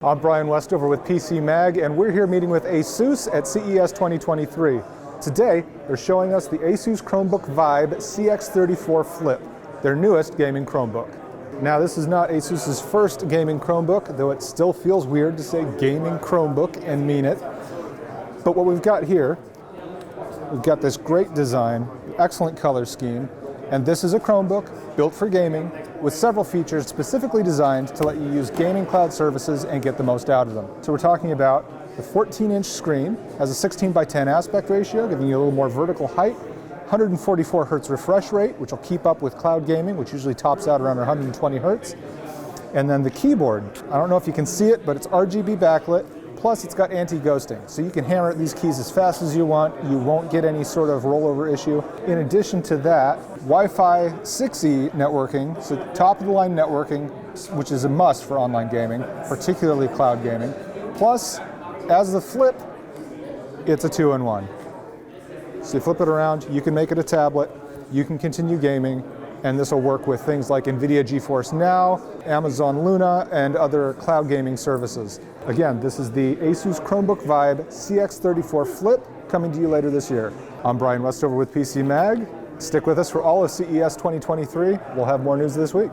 I'm Brian Westover with PC Mag, and we're here meeting with Asus at CES 2023. Today, they're showing us the Asus Chromebook Vibe CX34 Flip, their newest gaming Chromebook. Now, this is not Asus's first gaming Chromebook, though it still feels weird to say gaming Chromebook and mean it. But what we've got here, we've got this great design, excellent color scheme, and this is a Chromebook built for gaming with several features specifically designed to let you use gaming cloud services and get the most out of them. So we're talking about the 14-inch screen, has a 16:10 aspect ratio, giving you a little more vertical height, 144 hertz refresh rate, which will keep up with cloud gaming, which usually tops out around 120 hertz. And then the keyboard, I don't know if you can see it, but it's RGB backlit, plus it's got anti-ghosting. So you can hammer at these keys as fast as you want, you won't get any sort of rollover issue. In addition to that, Wi-Fi 6E networking, so top-of-the-line networking, which is a must for online gaming, particularly cloud gaming. Plus, as the Flip, it's a 2-in-1. So you flip it around, you can make it a tablet, you can continue gaming, and this will work with things like NVIDIA GeForce Now, Amazon Luna, and other cloud gaming services. Again, this is the Asus Chromebook Vibe CX34 Flip, coming to you later this year. I'm Brian Westover with PC Mag. Stick with us for all of CES 2023. We'll have more news this week.